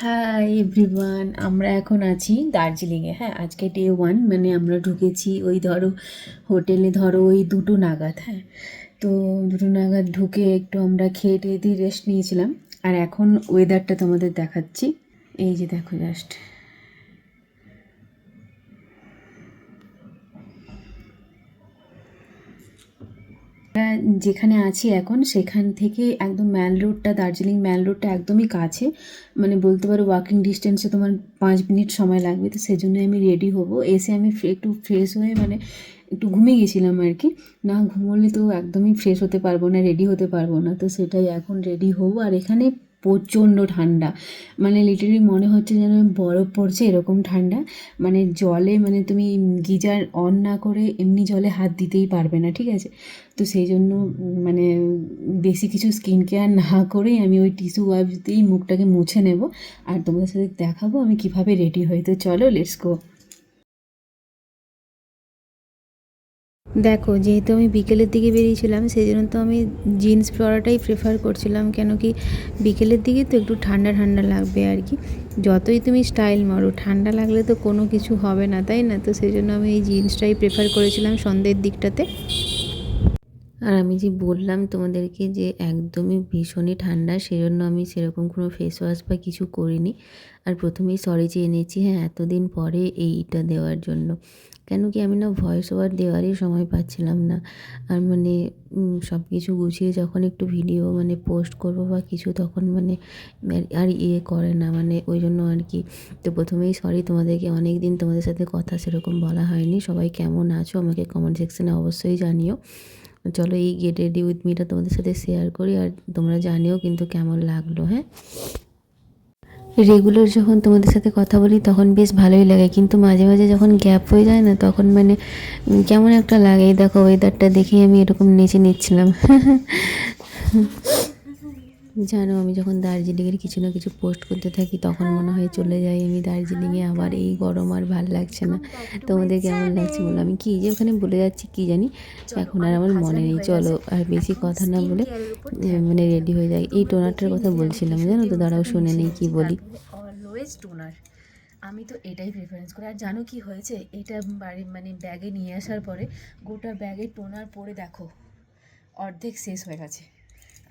Hi everyone, আমরা এখন আছি দার্জিলিংয়ে। হ্যাঁ, আজকে ডে 1, মানে আমরা ঢুকেছি ওই ধরো হোটেলে ওই 2টো নাগাদ। হ্যাঁ, তো 2টো নাগাদ ঢুকে একটু আমরা খেয়ে টেয়ে দিয়ে রেস্ট নিয়েছিলাম। আর এখন ওয়েদারটা তোমাদের দেখাচ্ছি। এই যে দেখো জাস্ট, যেখানে আছি এখন সেখান থেকে একদম ম্যাল রোডটা, দার্জিলিং ম্যাল রোডটা একদমই কাছে, মানে বলতে পারো ওয়াকিং ডিস্টেন্সে তোমার 5 মিনিট সময় লাগবে। তো সেই জন্য আমি রেডি হব, এসে আমি একটু ফ্রেশ হয়ে মানে একটু ঘুমিয়ে গেছিলাম আর কি। না ঘুমোলে তো একদমই ফ্রেশ হতে পারবো না, রেডি হতে পারবো না। তো সেটাই, এখন রেডি হবো। আর এখানে প্রচণ্ড ঠান্ডা, মানে লিটারালি মনে হচ্ছে যেন বরফ পড়ছে, এরকম ঠান্ডা। মানে জলে, মানে তুমি গিজার অন না করে এমনি জলে হাত দিতেই পারবে না, ঠিক আছে? তো সেই জন্য মানে বেশি কিছু স্কিন কেয়ার না করেই আমি ওই টিস্যু ওয়াইপস দিয়েই মুখটাকে মুছে নেব। আর তোমাদের সাথে দেখাবো আমি কিভাবে রেডি হই। তো চলো, লেটস গো। দেখো, যেহেতু আমি বিকেলের দিকে বেরিয়েছিলাম, সেই জন্য তো আমি জিন্স পরাটাই প্রেফার করছিলাম, কেন কি বিকেলের দিকে তো একটু ঠান্ডা ঠান্ডা লাগবে আর কি। যতই তুমি স্টাইল মারো, ঠান্ডা লাগলে তো কোনো কিছু হবে না, তাই না? তো সেই জন্য আমি এই জিন্সটাই প্রেফার করেছিলাম সন্ধ্যের দিকটাতে। আর আমি যে বললাম তোমাদেরকে যে একদমই ভীষণই ঠান্ডা, সেজন্য আমি সেরকম কোনো ফেস ওয়াশ বা কিছু করিনি। আর প্রথমেই সরি চেয়ে নিয়েছি, হ্যাঁ, এতদিন পরে এইটা দেওয়ার জন্য। কেন কি আমি না ভয়েস ওভার দেওয়ারই সময় পাচ্ছিলাম না। আর মানে সব কিছু গুছিয়ে যখন একটু ভিডিও মানে পোস্ট করবো বা কিছু, তখন মানে আর করে না, মানে ওই জন্য আর কি। তো প্রথমেই সরি তোমাদেরকে, অনেক দিন তোমাদের সাথে কথা সেরকম বলা হয়নি। সবাই কেমন আছো আমাকে কমেন্ট সেকশনে অবশ্যই জানিও। চলো, এই গেট রেডি উইথ মিটা তোমাদের সাথে শেয়ার করি, আর তোমরা জানিও কিন্তু কেমন লাগলো। হ্যাঁ, রেগুলার যখন তোমাদের সাথে কথা বলি তখন বেশ ভালোই লাগে, কিন্তু মাঝে মাঝে যখন গ্যাপ হয়ে যায় না, তখন মানে কেমন একটা লাগে। এই দেখো, ওয়েদারটা দেখেই আমি এরকম নেচে নিচ্ছিলাম। জানো, আমি যখন দার্জিলিংয়ের কিছু না কিছু পোস্ট করতে থাকি, তখন মনে হয় চলে যাই আমি দার্জিলিংয়ে। আবার এই গরম আর ভাল লাগছে না। তোমাদের কেমন লাগছে বলো? আমি কী যে ওখানে বলে যাচ্ছি কী জানি, এখন আর আমার মনে নেই। চলো, আর বেশি কথা না বলে মানে রেডি হয়ে যাই। এই টোনারটার কথা বলছিলাম, জানো তো, দাঁড়াও শুনে নেই কী বলি। অলওয়েজ টোনার, আমি তো এটাই প্রেফারেন্স করি। আর জানো কি হয়েছে, এটা বাড়ি মানে ব্যাগে নিয়ে আসার পরে গোটা ব্যাগে টোনার পরে দেখো অর্ধেক শেষ হয়ে গেছে।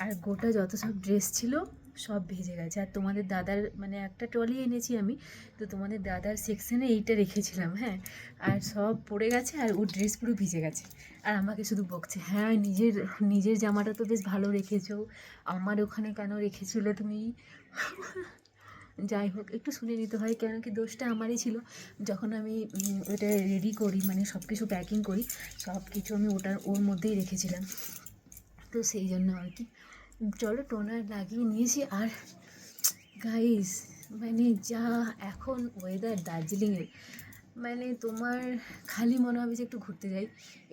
আর গোটা যত সব ড্রেস ছিল সব ভিজে গেছে। আর তোমাদের দাদার মানে একটা ট্রলি এনেছি আমি, তো তোমাদের দাদার সেকশনে এইটা রেখেছিলাম। হ্যাঁ, আর সব পড়ে গেছে, আর ওর ড্রেস পুরো ভিজে গেছে। আর আমাকে শুধু বকছে, হ্যাঁ নিজের নিজের জামাটা তো বেশ ভালো রেখেছো, আমার ওখানে কেন রেখেছিলে তুমি? যাই হোক, একটু শুনে নিতে হয়, কেন কি দোষটা আমারই ছিল। যখন আমি ওটা রেডি করি, মানে সব কিছু প্যাকিং করি, সব কিছু আমি ওর মধ্যেই রেখেছিলাম। তো সেই জন্য আর কি। চলো, টোনার লাগিয়ে নিয়েছি। আর গাইস, মানে যা এখন ওয়েদার দার্জিলিংয়ের, মানে তোমার খালি মনে হবে যে একটু ঘুরতে যাই।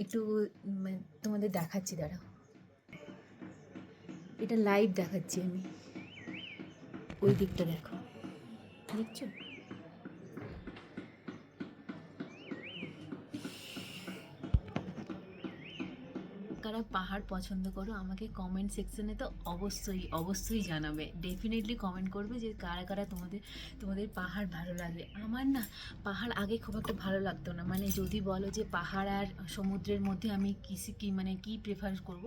একটু মানে তোমাদের দেখাচ্ছি, দাঁড়াও, এটা লাইভ দেখাচ্ছি আমি। ওই দিকটা দেখো, দেখছো? কারা পাহাড় পছন্দ করো আমাকে কমেন্ট সেকশনে তো অবশ্যই অবশ্যই জানাবে। ডেফিনেটলি কমেন্ট করবে যে কারা কারা তোমাদের তোমাদের পাহাড় ভালো লাগে। আমার না পাহাড় আগে খুব একটা ভালো লাগতো না, মানে যদি বলো যে পাহাড় আর সমুদ্রের মধ্যে আমি কি মানে কি প্রেফার করব,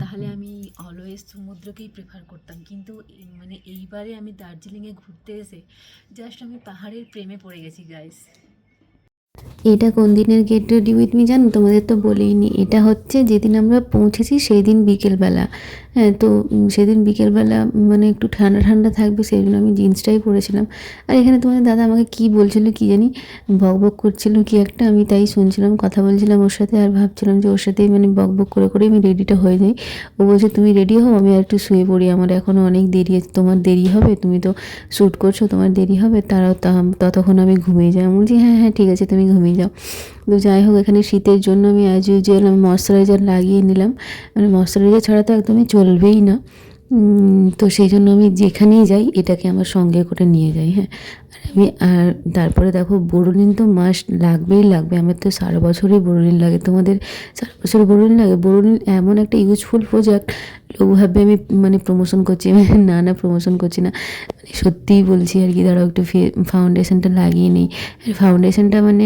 তাহলে আমি অলওয়েজ সমুদ্রকেই প্রেফার করতাম। কিন্তু মানে এইবারে আমি দার্জিলিংয়ে ঘুরতে এসে জাস্ট আমি পাহাড়ের প্রেমে পড়ে গেছি গাইস। এটা কোন দিনের গেট রেডি উইথ মি জানো? তোমাদের তো বলেইনি। এটা হচ্ছে যেদিন আমরা পৌঁছেছি সেই দিন বিকেলবেলা। হ্যাঁ, তো সেদিন বিকেলবেলা মানে একটু ঠান্ডা ঠান্ডা থাকবে, সেই জন্য আমি জিন্সটাই পরেছিলাম। আর এখানে তোমাদের দাদা আমাকে কী বলছিল কী জানি, বক বক করছিল কি একটা, আমি তাই শুনছিলাম, কথা বলছিলাম ওর সাথে। আর ভাবছিলাম যে ওর সাথেই মানে বক বক করে করে আমি রেডিটা হয়ে যাই। ও বলছে তুমি রেডি হও, আমি আর একটু শুয়ে পড়ি, আমার এখনও অনেক দেরি আছে। তোমার দেরি হবে, তুমি তো শ্যুট করছো, তোমার দেরি হবে। ততক্ষণ আমি ঘুমিয়ে যাই। আমি বলছি হ্যাঁ হ্যাঁ ঠিক আছে, তুমি ঘুমিয়ে যাও। তো যাই হোক, এখানে শীতের জন্য আমি অ্যাজ ইউজুয়াল আমি ময়শ্চারাইজার লাগিয়ে নিলাম। মানে ময়শ্চারাইজার ছাড়া তো একদমই চলবেই না। তো সেই জন্য আমি যেখানেই যাই এটাকে আমার সঙ্গে করে নিয়ে যাই, হ্যাঁ। আর তারপরে দেখো বোরোলিন তো মাস্ট লাগবেই লাগবে, আমার তো সারা বছরই বোরোলিন লাগে। তোমাদের সারা বছর বোরোলিন লাগে? বোরোলিন এমন একটা ইউজফুল প্রোডাক্ট, লোক ভাববে আমি মানে প্রমোশন করছি, না না প্রমোশন করছি না, মানে সত্যিই বলছি আর কি। দাঁড়াও একটু ফাউন্ডেশনটা লাগিয়ে নিই। ফাউন্ডেশনটা মানে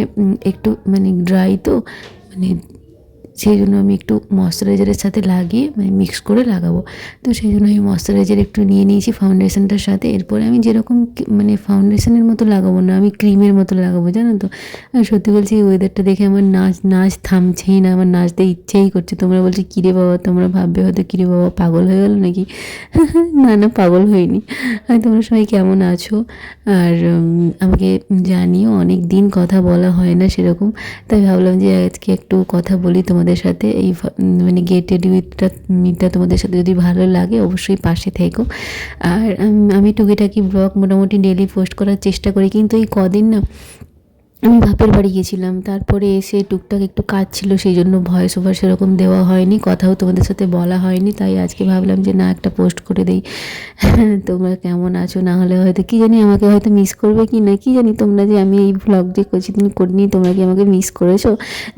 একটু মানে ড্রাই তো, মানে সেই জন্য আমি একটু ময়শ্চারাইজারের সাথে লাগিয়ে মানে মিক্স করে লাগাবো। তো সেই জন্য আমি ময়শ্চারাইজার একটু নিয়ে নিয়েছি ফাউন্ডেশনটার সাথে। এরপরে আমি যেরকম মানে ফাউন্ডেশনের মতো লাগাবো না, আমি ক্রিমের মতো লাগাবো, জানো তো। আর সত্যি বলছি এই ওয়েদারটা দেখে আমার নাচ থামছেই না, আমার নাচতে ইচ্ছেই করছে। তোমরা বলছো কিরে বাবা, তোমরা ভাববে হয়তো কিরে বাবা পাগল হয়ে গেল নাকি। না না, পাগল হইনি। আর তোমরা সবাই কেমন আছো আর আমাকে জানিও, অনেক দিন কথা বলা হয় না সেরকম, তাই ভাবলাম যে আজকে একটু কথা বলি তোমাদের সাথে। এই মানে গেট রেডি উইথটা তোমাদের সাথে যদি ভালো লাগে অবশ্যই পাশে থেকো। আর আমি টুকিটাকি ব্লগ মোটামুটি ডেলি পোস্ট করার চেষ্টা করি, কিন্তু এই কদিন না আমি বাপের বাড়ি গেছিলাম, তারপরে এসে টুকটাক একটু কাজ ছিল, সেই জন্য ভয়েস ওভার সেরকম দেওয়া হয়নি, কথাও তোমাদের সাথে বলা হয়নি। তাই আজকে ভাবলাম যে না, একটা পোস্ট করে দিই। তোমরা কেমন আছো, না হলে হয়তো কী জানি আমাকে হয়তো মিস করবে কি না, কি জানি। তোমরা যে আমি এই ভ্লগ যে করছি তুমি করিনি, তোমরা কি আমাকে মিস করেছো?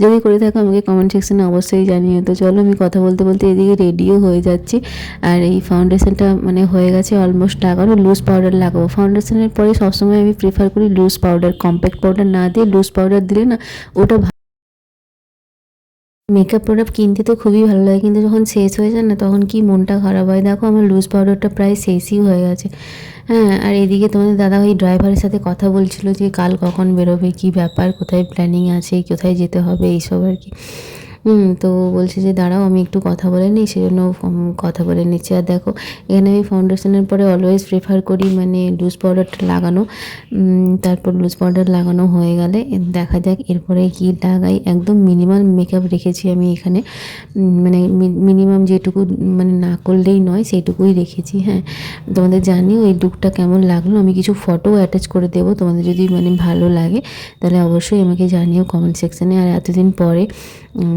যদি করে থাকো আমাকে কমেন্ট সেকশনে অবশ্যই জানিও। তো চলো, আমি কথা বলতে বলতে এদিকে রেডিও হয়ে যাচ্ছি। আর এই ফাউন্ডেশনটা মানে হয়ে গেছে অলমোস্ট লাগানো, লুজ পাউডার লাগাবো। ফাউন্ডেশনের পরে সবসময় আমি প্রেফার করি লুজ পাউডার, কম্প্যাক্ট পাউডার না দিয়ে লুজ পাউডার দিলে না ওটা মেকআপ প্রোডাক্ট কিনতে তো খুবই ভালো লাগে, কিন্তু যখন শেষ হয়ে যায় না তখন কি মনটা খারাপ হয়। দেখো আমার লুজ পাউডারটা প্রায় শেষই হয়ে গেছে, হ্যাঁ। আর এদিকে তোমাদের দাদা ওই ড্রাইভারের সাথে কথা বলছিল যে কাল কখন বেরোবে, কী ব্যাপার, কোথায় প্ল্যানিং আছে, কোথায় যেতে হবে, এইসব আর কি। তো বলছে যে দাঁড়াও আমি একটু কথা বলে নিই, সেজন্য কথা বলে নিচ্ছি। আর দেখো এখানে আমি ফাউন্ডেশনের পরে অলওয়েজ প্রেফার করি মানে লুজ পাউডারটা লাগানো। তারপর লুজ পাউডার লাগানো হয়ে গেলে দেখা যাক এরপরে কী লাগাই। একদম মিনিমাল মেকআপ রেখেছি আমি এখানে, মানে মিনিমাম যেটুকু মানে না করলেই নয় সেইটুকুই রেখেছি, হ্যাঁ। তোমাদের জানিও এই লুকটা কেমন লাগলো, আমি কিছু ফটো অ্যাটাচ করে দেবো, তোমাদের যদি মানে ভালো লাগে তাহলে অবশ্যই আমাকে জানিও কমেন্ট সেকশানে। আর এতদিন পরে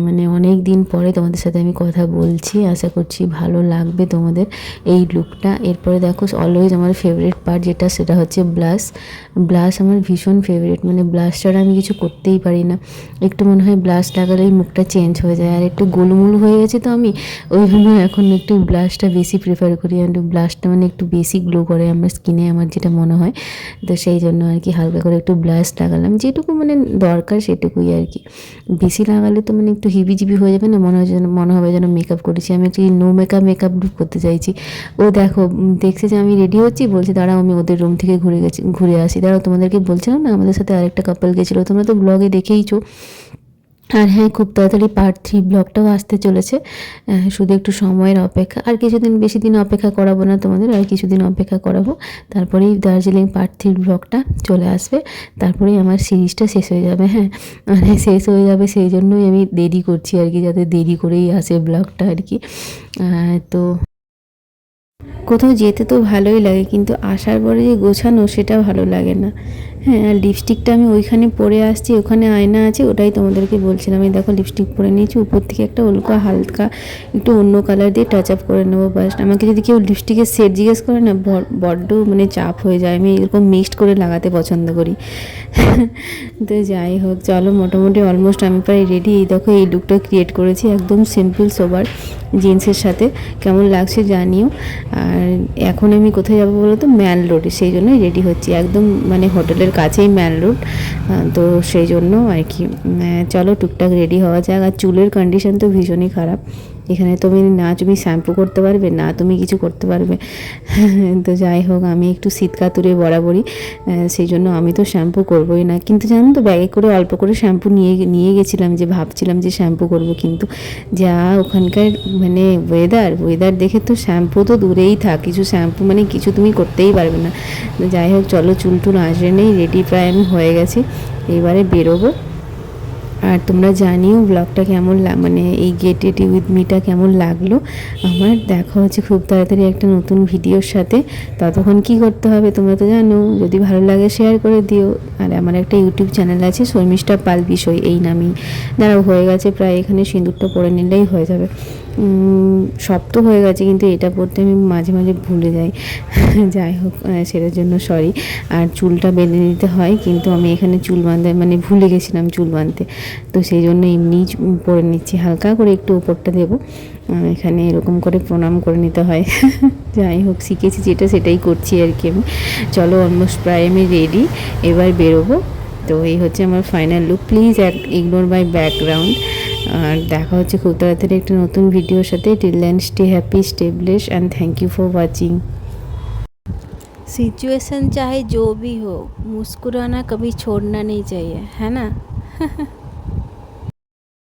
মানে অনেক দিন পরে তোমাদের সাথে আমি কথা বলছি, আশা করছি ভালো লাগবে তোমাদের এই লুকটা। এরপরে দেখো অলওয়েজ আমার ফেভারিট পার্ট যেটা, সেটা হচ্ছে ব্লাশ আমার ভীষণ ফেভারিট, মানে ব্লাশ ছাড়া আমি কিছু করতেই পারি না। একটু মনে হয় ব্লাশ লাগালেই মুখটা চেঞ্জ হয়ে যায়, আর একটু গোলুমুলু হয়ে গেছে তো আমি, ওই জন্য এখন একটু ব্লাশটা বেশি প্রেফার করি। আর ব্লাশটা মানে একটু বেশি গ্লো করে আমার স্কিনে, আমার যেটা মনে হয়। তো সেই জন্য আর কি হালকা করে একটু ব্লাশ লাগালাম, যেটুকু মানে দরকার সেটুকুই আর কি। বেশি লাগালে তো মানে একটু হিবিজিবি হয়ে যাবে না, মনে হবে যেন মেকআপ করেছি। আমি একটু নো মেকআপ লুক করতে চাইছি। ও দেখো দেখছে যে আমি রেডি হচ্ছি, বলছে দাঁড়াও আমি ওদের রুম থেকে ঘুরে আসি। দাঁড়াও তোমাদেরকে বলছিলাম না আমাদের সাথে আরেকটা কাপল গেছিলো, তোমরা তো ব্লগে দেখেইছো। আর হ্যাঁ, খুব তাড়াতাড়ি পার্ট 3 ব্লগটাও আসতে চলেছে, শুধু একটু সময়ের অপেক্ষা। আর কিছুদিন, বেশি দিন অপেক্ষা করাবো না তোমাদের, আর কিছুদিন অপেক্ষা করাবো, তারপরেই দার্জিলিং পার্ট 3 ব্লগটা চলে আসবে। তারপরেই আমার সিরিজটা শেষ হয়ে যাবে, হ্যাঁ। মানে শেষ হয়ে যাবে সেই জন্যই আমি দেরি করছি আর কি, যাতে দেরি করেই আসে ব্লগটা আর কি। তো কোথাও যেতে তো ভালোই লাগে, কিন্তু আসার পরে যে গোছানো সেটা ভালো লাগে না, হ্যাঁ। আর লিপস্টিকটা আমি ওইখানে পরে আসছি, ওখানে আয়না আছে, ওটাই তোমাদেরকে বলছিলাম। আমি দেখো লিপস্টিক পরে নিয়েছি, উপর থেকে একটা হালকা একটু অন্য কালার দিয়ে টাচ আপ করে নেবো বাস। আমাকে যদি কেউ লিপস্টিকের সেট জিজ্ঞেস করে না, বড্ড মানে চাপ হয়ে যায়, আমি এরকম মিক্সড করে লাগাতে পছন্দ করি। তো যাই হোক, চলো মোটামুটি অলমোস্ট আমি প্রায় রেডি। এই দেখো এই লুকটা ক্রিয়েট করেছি একদম সিম্পল সোবার জিন্সের সাথে, কেমন লাগছে জানিও। আর এখন আমি কোথায় যাবো বলো তো, ম্যাল রোডে, সেই জন্যই রেডি হচ্ছি, একদম মানে হোটেলের কাছেই ম্যাল রোড, তো সেই জন্য আর কি। চলো টুকটাক রেডি হওয়া যাক। আর চুলের কন্ডিশন তো ভীষণই খারাপ, এখানে তুমি শ্যাম্পু করতে পারবে না, তুমি কিছু করতে পারবে। তো যাই হোক, আমি একটু শীত কাতুরে বরাবরই, সেই জন্য আমি তো শ্যাম্পু করবোই না। কিন্তু জানো তো ব্যাগে করে অল্প করে শ্যাম্পু নিয়ে গেছিলাম, যে ভাবছিলাম যে শ্যাম্পু করব, কিন্তু যা ওখানকার মানে ওয়েদার দেখে তো শ্যাম্পু তো দূরেই থাক, কিছু শ্যাম্পু মানে কিছু তুমি করতেই পারবে না। যাই হোক চলো, চুল টুল আসে নেই, রেডি প্রায় আমি হয়ে গেছি, এবারে বেরোবো। আর তোমরা জানিও ব্লগটা কেমন মানে এই গেট রেডি উইথ মিটা কেমন লাগলো আমার। দেখা হচ্ছে খুব তাড়াতাড়ি একটা নতুন ভিডিওর সাথে। ততক্ষণ কি করতে হবে তোমরা তো জানো, যদি ভালো লাগে শেয়ার করে দিও। আর আমার একটা ইউটিউব চ্যানেল আছে শর্মিষ্ঠা পাল বিষয়, এই নামেই। দাঁড়াও হয়ে গেছে প্রায়, এখানে সিঁদুরটা পরে নিলেই হয়ে যাবে। শক্ত হয়ে গেছে, কিন্তু এটা পরতে আমি মাঝে মাঝে ভুলে যাই। যাই হোক, সেটার জন্য সরি। আর চুলটা বেঁধে নিতে হয়, কিন্তু আমি এখানে চুল বাঁধতে মানে ভুলে গেছিলাম চুল বাঁধতে, তো সেই জন্য এমনিই পরে নিচ্ছি, হালকা করে একটু ওপরটা দেবো। এখানে এরকম করে প্রণাম করে নিতে হয়। যাই হোক, শিখেছি যেটা সেটাই করছি আর কি আমি। চলো, অলমোস্ট প্রায় আমি রেডি, এবার বেরোবো। তো এই হচ্ছে আমার final look. Please ignore my background. আর দেখা হচ্ছে খুব তাড়াতাড়ি একটা নতুন ভিডিওর সাথে। Till then, stay happy, stay blessed, and thank you for watching. Situation चाहे जो भी हो, मुस्कुराना कभी छोड़ना नहीं चाहिए, है ना।